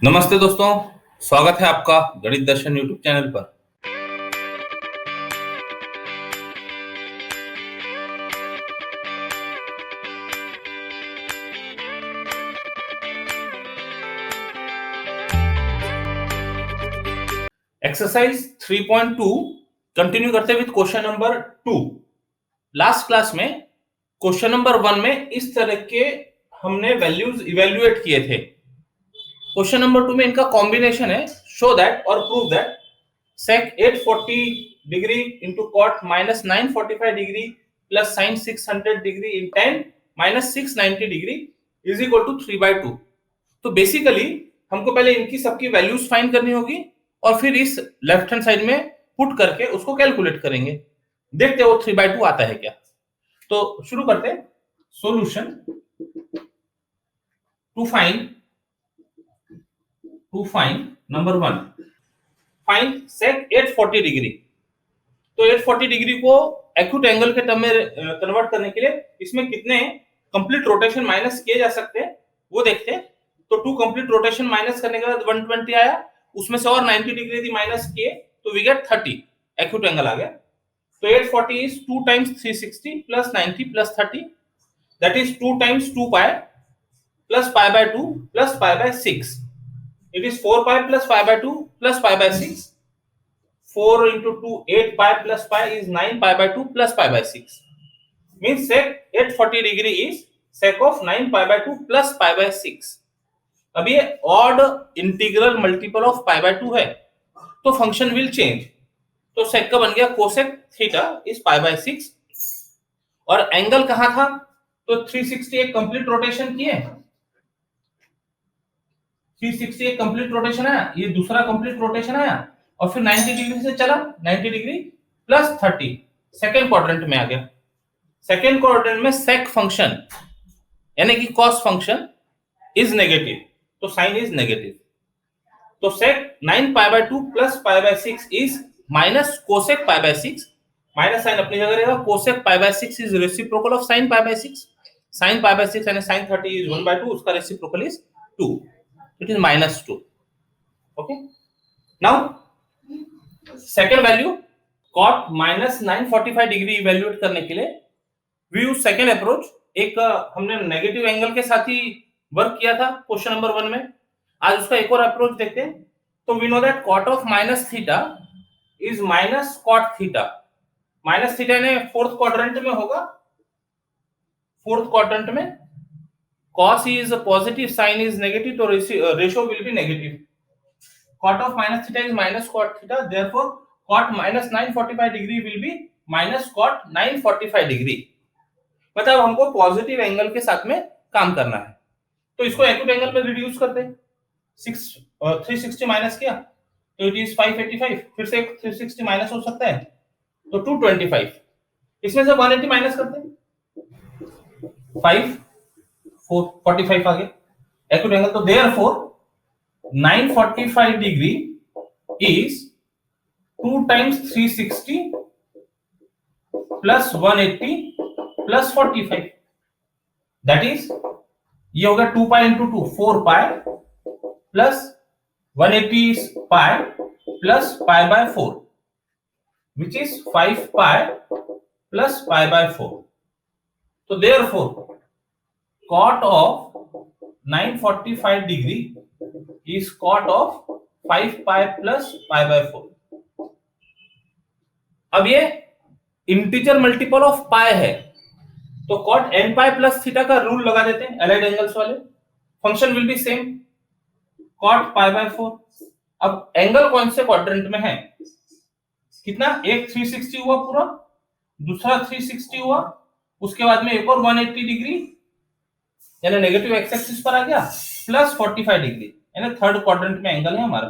नमस्ते दोस्तों, स्वागत है आपका गणित दर्शन यूट्यूब चैनल पर। एक्सरसाइज 3.2 कंटिन्यू करते with question number 2। Last class में क्वेश्चन नंबर 1 में इस तरह के हमने वैल्यूज इवेल्युएट किए थे। क्वेश्चन नंबर 2 में इनका कॉम्बिनेशन है शो दैट और prove that sec 840 degree into cot minus 945 degree plus sin 600 degree in tan minus 690 degree is equal to 3/2। तो बेसिकली हमको पहले इनकी सबकी वैल्यूज फाइंड करनी होगी और फिर इस लेफ्ट हैंड साइड में पुट करके उसको कैलकुलेट करेंगे। देखते हैं वो 3/2 आता है क्या। तो शुरू करते हैं। Solution to find number 1, find sec 840 degree. तो 840 डिग्री को एक्यूट एंगल के टर्म में कन्वर्ट करने के लिए इसमें कितने कंप्लीट रोटेशन माइनस किए जा सकते हैं वो देखते हैं। तो 2 कंप्लीट रोटेशन माइनस करने के बाद 120 आया, उसमें से और 90 डिग्री थी माइनस किए तो वी गेट 30 एक्यूट एंगल आ गया। तो 840 is 2 times 360 plus 90 plus 30, that is 2 times 2 pi plus pi by 2 plus pi by 6। It is 4 pi plus pi by 2 plus pi by 6. 4 into 2, 8 pi plus pi is 9 pi by 2 plus pi by 6. Means sec 840 degree is sec of 9 pi by 2 plus pi by 6. अब ये odd integral multiple of pi by 2 है तो function will change। तो sec का बन गया cosec theta is pi by 6 और angle कहाँ था तो 360 एक कंप्लीट रोटेशन किए, 360 एक कंप्लीट रोटेशन आया, ये दूसरा कंप्लीट रोटेशन आया और फिर 90 डिग्री से चला 90 डिग्री प्लस 30 सेकंड क्वाड्रेंट में आ गया। सेकंड क्वाड्रेंट में सेक फंक्शन यानी कि कॉस फंक्शन इज नेगेटिव तो साइन इज नेगेटिव। तो sec 9 pi by 2 plus pi by 6 is minus cosec pi by 6। Minus sine अपनी जगह रहेगा, cosec pi by 6 is reciprocal of sine pi by 6। Sine pi by 6 यानी sine 30 is 1/2, उसका reciprocal is 2, it is minus 2. Okay, now second value cot minus 945 degree evaluate करने के लिए we use second approach। एक हमने negative angle के साथ ही work किया था क्वेश्चन नंबर 1 में, आज उसका एक और अप्रोच देखते हैं। तो we know that cot of minus theta is minus cot theta। Minus theta ने फोर्थ क्वाड्रेंट में होगा, फोर्थ क्वाड्रेंट में cos is positive, sin is negative, so ratio will be negative। cot of minus theta is minus cot theta, therefore cot minus 945 degree will be minus cot 945 degree। मतलब हमको positive angle के साथ में काम करना है तो इसको एक्यूट एंगल में रिड्यूस करते हैं। 360 माइनस किया तो इट इज 585, फिर से 360 माइनस हो सकता है तो 225, इसमें से 180 माइनस करते हैं 5 45 आ गया एक्यूट एंगल। तो therefore 945 degree is 2 times 360 plus 180 plus 45, that is ये हो गया 2 pi into 2 4 pi plus 180 pi plus pi by 4 which is 5 pi plus pi by 4। तो therefore cot of 945 degree is cot of 5 pi plus pi by 4। अब ये integer multiple of pi है तो cot n pi plus theta का rule लगा देते हैं allied angles वाले, function will be same cot pi by 4। अब एंगल कौन से क्वाड्रेंट में है, कितना, एक 360 हुआ पूरा, दूसरा 360 हुआ, उसके बाद में एक और 180 डिग्री यानी नेगेटिव एक्स एक्सिस पर आ गया प्लस 45 डिग्री यानी थर्ड क्वाड्रेंट में एंगल है हमारा।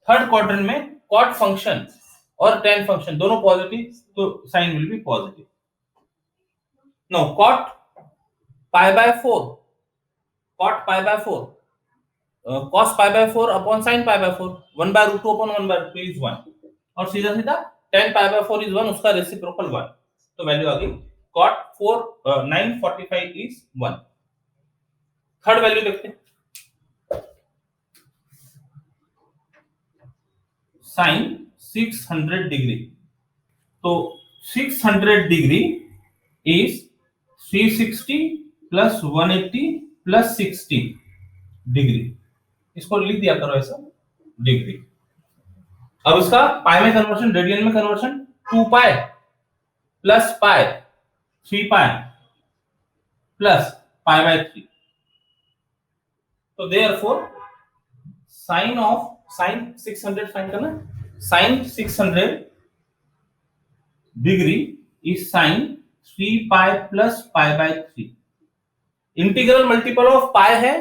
थर्ड क्वाड्रेंट में कॉट फंक्शन और tan फंक्शन दोनों पॉजिटिव तो sine will be positive. No cot pi by 4, cot pi by 4 cos pi by 4 upon sin pi by 4, 1/√2 upon 1/2 is 1 और सीधा सीधा tan पाई बाय 4 इज 1, उसका reciprocal 1 तो value आ गई cot 945 is 1। थर्ड वैल्यू देखते हैं। साइन 600 डिग्री, तो 600 degree is 360 plus 180 plus 60 degree. इसको लिख दिया करो ऐसा डिग्री। अब इसका पाई में कन्वर्शन, रेडियन में conversion, 2 pi plus pi 3 pi plus pi by 3। तो देयरफॉर साइन 600 फाइंड करना, sine 600 degree is sine 3 pi plus pi by 3। Integral multiple of pi है,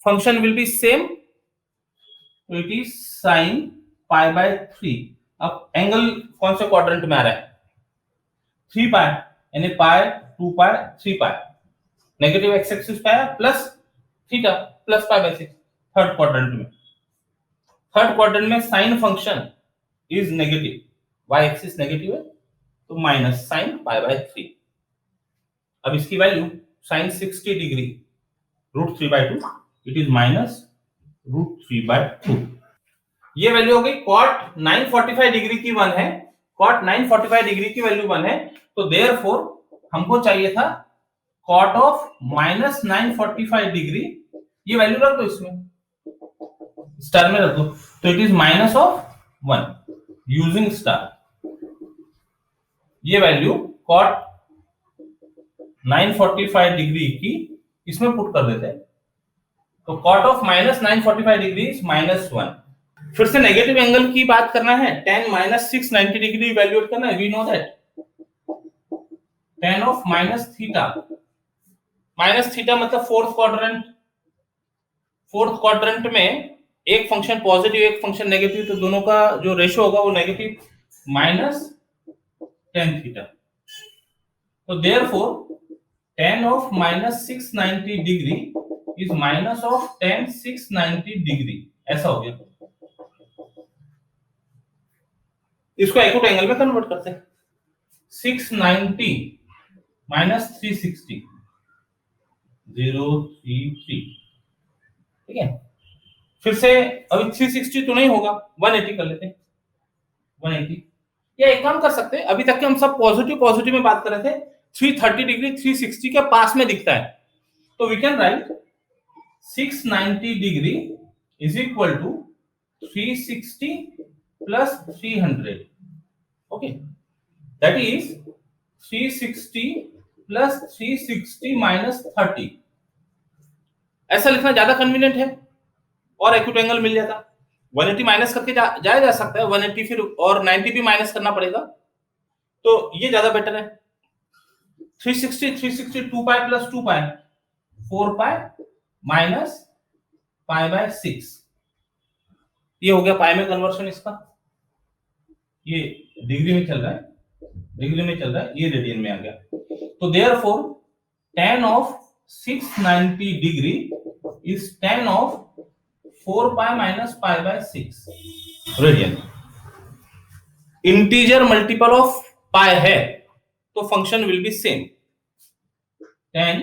फंक्शन विल बी सेम, तो it is sine pi by 3। अब angle कौन से quadrant में आ रहा है? 3 पाई, यानी pi 2 pi 3 pi, negative x axis पे है plus theta plus pi by 6। Third quadrant में sine function is negative, y axis negative है, तो माइनस साइन पाई बाय 3। अब इसकी value sine 60 degree √3/2, it is minus √3/2। ये value हो गई। कॉट 945 डिग्री की 1 है, कॉट 945 डिग्री की वैल्यू 1 है, तो देयरफॉर हमको चाहिए था कॉट ऑफ माइनस 945 डिग्री। ये वैल्यू रख दो, इसमें स्टार में रख दो, तो it is minus of 1 using star. ये वैल्यू कॉट 945 डिग्री की इसमें पुट कर देते हैं, तो cot of minus 945 degree is -1। फिर से नेगेटिव एंगल की बात करना है, tan माइनस 690 डिग्री इवैल्यूएट करना है। We know that tan of minus theta मतलब फोर्थ क्वाड्रेंट में एक फंक्शन पॉजिटिव एक फंक्शन नेगेटिव, तो दोनों का जो रेशियो होगा वो नेगेटिव, माइनस tan थीटा। तो therefore tan of minus 690 degree is minus of tan 690 degree, ऐसा हो गया। इसको एक्यूट एंगल में कन्वर्ट करते हैं, 690 माइनस 360 033, ठीक है। फिर से अभी 360 तो नहीं होगा, 180 कर लेते हैं, 180। या एक काम कर सकते हैं, अभी तक के हम सब पॉजिटिव में बात कर रहे थे, 330 डिग्री 360 के पास में दिखता है, तो we can write 690 degree is equal to 360 plus 300, okay, that is 360 plus 360 minus 30। ऐसा लिखना ज्यादा कन्वीनियंट है और एक्यूट एंगल मिल जाता। 180 माइनस करके जाया जा सकता है, 180 फिर और 90 भी माइनस करना पड़ेगा, तो ये ज्यादा बेटर है। 360 2 pi plus 2 pi 4 pi minus pi by 6, ये हो गया पाई में कन्वर्शन इसका। ये डिग्री में चल रहा है, ये रेडियन में आ गया। तो therefore tan of 690 degree is tan of 4 pi minus pi by 6 radian. Integer multiple of pi है तो function will be same, tan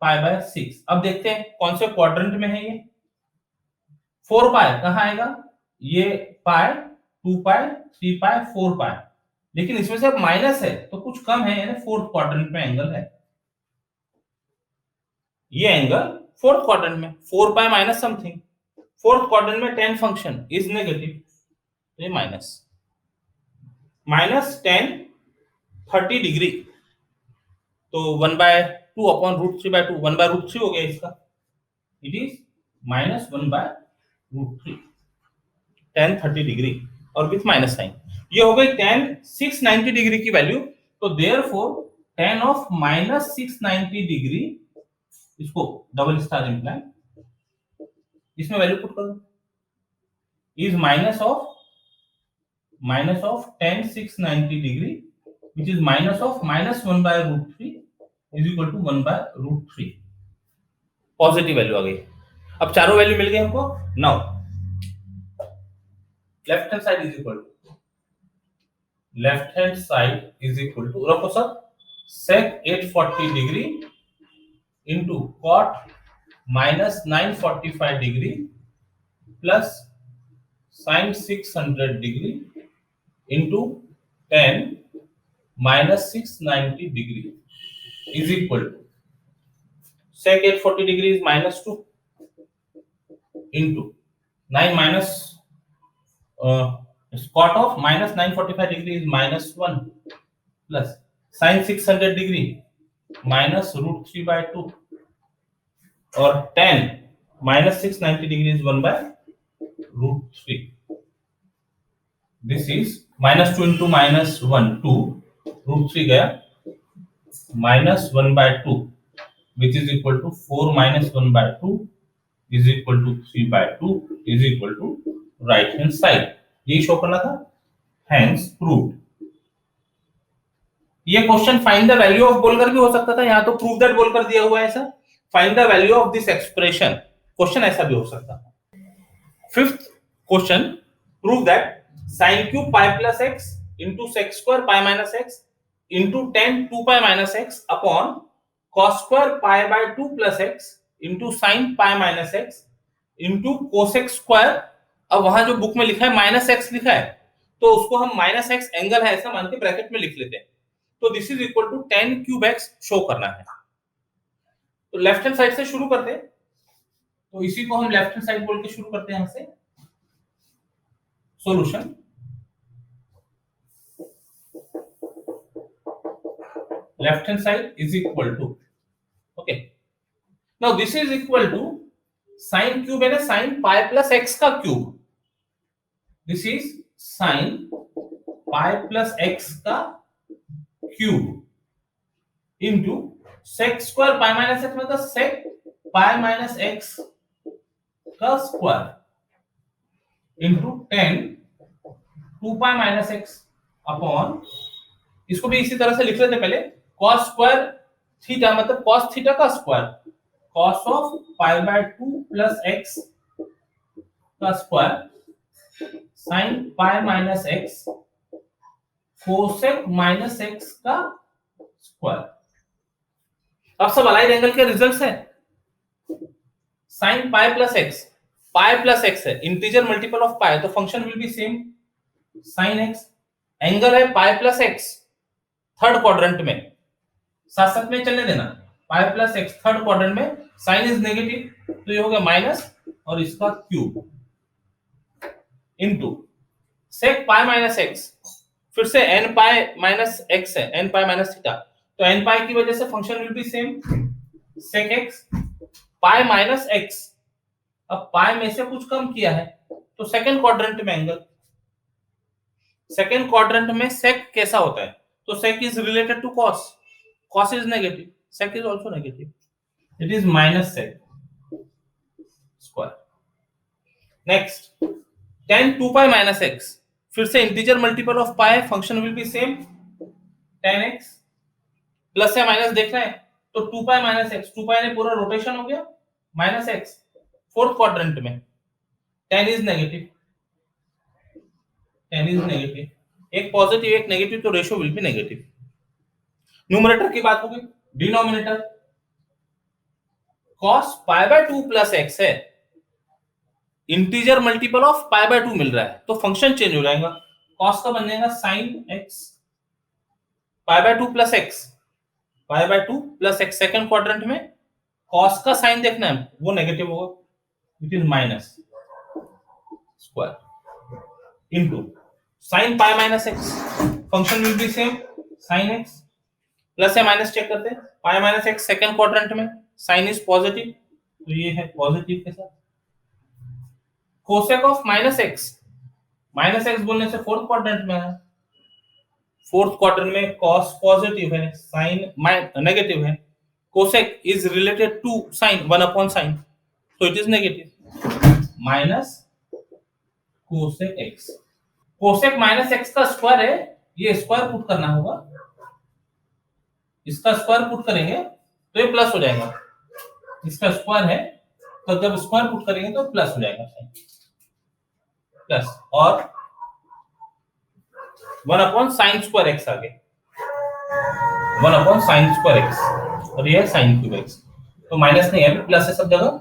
pi by 6। अब देखते हैं कौन से क्वाड्रेंट में है ये। 4 पाई कहां आएगा? ये पाई 2 पाई 3 पाई 4 पाई, लेकिन इसमें से अब माइनस है तो कुछ कम है, यानी फोर्थ क्वाड्रेंट में एंगल है। ये एंगल फोर्थ क्वाड्रेंट में 4 pi minus something, fourth quadrant में tan फंक्शन इज नेगेटिव, ये माइनस tan 30 डिग्री, तो 1/2 अपॉन √3/2, 1/√3 हो गया इसका, it is minus 1/√3 tan 30 degree और विथ माइनस साइन। ये हो गई tan 690 डिग्री की वैल्यू। तो therefore tan of minus 690 degree, इसको डबल स्टार इंप्लाई, इसमें वैल्यू पुट कर दो, is minus of tan 690 degree which is minus of -1/√3 is equal to 1/√3। Positive value आ गई। अब चारों वैल्यू मिल गए हमको। Now left hand side is equal to रखो सब, sec 840 degree into cot -945 degree plus sine 600 degree into 10 minus 690 degree is equal to sec 840 degree is -2 into 9 minus cot of minus 945 degree is -1 plus sin 600 degree minus √3 by 2 और 10 minus 690 degree is 1 by √3. This is -2 into -1 2 √3 गया -1 by 2 which is equal to 4 minus 1 by 2 is equal to 3 by 2 is equal to right hand side. यही show करना था, hence proved. ये question find the value of बोलकर भी हो सकता था, यहां तो प्रूव दैट बोलकर दिया हुआ है ऐसा, find the value of this expression, question ऐसा भी हो सकता था. Fifth question, prove that sin cube pi plus x into sec square pi minus x into 10 2 pi minus x upon cos square pi by 2 plus x into sine pi minus x into cosec square. अब वहां जो book में लिखा है minus x लिखा है तो उसको हम माइनस एक्स एंगल है ऐसा मान के ब्रैकेट में लिख लेते हैं. तो this is equal to 10 cube x show करना है. तो लेफ्ट हैंड साइड से शुरू करते हैं, तो इसी को हम लेफ्ट हैंड साइड बोल के शुरू करते हैं. यहां से solution, left hand side is equal to, okay, now this is equal to sine cube है ना, साइन पाई प्लस एक्स का cube, this is sine pi plus x का cube into sec square pi minus x मतलब sec pi minus x का square into 10 2 pi minus x upon, इसको भी इसी तरह से लिख लेते पहले, cos स्क्वायर थीटा मतलब cos थीटा का square, cos of pi by 2 plus x का square sin pi minus x cosec minus x का स्क्वायर. अब सब अलाइड एंगल के रिजल्ट्स है. sin pi plus x, pi plus x है, integer multiple of pi, तो function will be same, sin x, angle है pi plus x third quadrant में, साथ साथ में चलने देना, pi plus x third quadrant में, साइन इज नेगेटिव तो ये हो गया माइनस और इसका cube into sec pi minus x, फिर से n पाई माइनस x है, n पाई माइनस थीटा, तो n पाई की वजह से function will be same, sec x pi minus x. अब पाई में से कुछ कम किया है तो सेकंड क्वाड्रेंट में एंगल, सेकंड क्वाड्रेंट में सेक कैसा होता है, तो sec is related to cos, cos is negative, sec is also negative, it is minus sec square. Next 10 2 pi minus x, फिर से integer multiple of pi, function will be same 10x, plus या minus देखना है तो 2 pi minus x, 2 पाई ने पूरा rotation हो गया माइनस एक्स, फोर्थ क्वाड्रेंट में 10 इज नेगेटिव, 10 इज नेगेटिव, एक पॉजिटिव एक नेगेटिव तो ratio will be negative. Numerator की बात होगी, denominator cos pi by 2 plus x है, integer multiple of pi by 2 मिल रहा है तो फंक्शन चेंज हो जाएगा, cos का बन जाएगा sin x pi by 2 plus x, pi by 2 plus x, second quadrant में cos का साइन देखना है वो नेगेटिव होगा, it is minus square into sin pi minus x, function will be same sin x, plus या minus check करते हैं, पाई minus x second quadrant में, साइन इज पॉजिटिव तो ये है पॉजिटिव के साथ, कोसेक ऑफ माइनस एक्स बोलने से फोर्थ क्वाड्रेंट में है, फोर्थ क्वाड्रेंट में cos पॉजिटिव है, साइन नेगेटिव है, cosec is related to sine 1 upon sine तो it is negative, minus cosec x, cosec minus x का स्क्वायर है, ये स्क्वायर पुट करना होगा, इसका स्क्वायर पुट करेंगे तो ये प्लस हो जाएगा, इसका स्क्वायर है तो जब स्क्वायर पुट करेंगे तो प्लस हो जाएगा, प्लस और 1 अपॉन साइन स्क्वायर एक्स आगे, 1 अपॉन साइन स्क्वायर एक्स और ये है साइन क्यूब एक्स, तो माइनस नहीं है प्लस है सब जगह,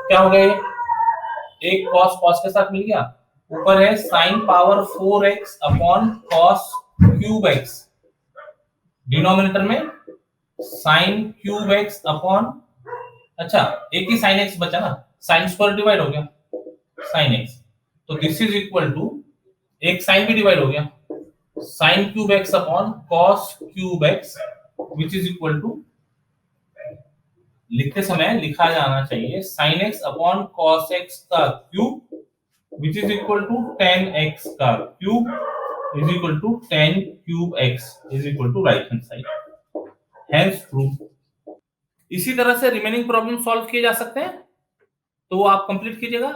क्या हो गया ये, एक cos cos के साथ मिल गया ऊपर है sin power 4x upon cos cube x, denominator में sin क्यूब x अपॉन, अच्छा एक ही sin x बचा ना, sin स्क्वायर डिवाइड हो गया sin x, तो दिस इज इक्वल टू एक sin भी डिवाइड हो गया sin cube x upon cos cube x which is equal to, लिखते समय लिखा जाना चाहिए sin x upon cos x का cube which is equal to 10x का cube is equal to 10 cube x is equal to right hand side, hence true। इसी तरह से रिमेनिंग प्रॉब्लम सॉल्व किए जा सकते हैं, तो वो आप कंप्लीट कीजिएगा।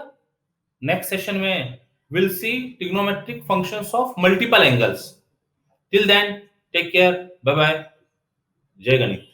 नेक्स्ट सेशन में will see trigonometric functions of multiple angles. Till then take care, bye bye, जय गणेश।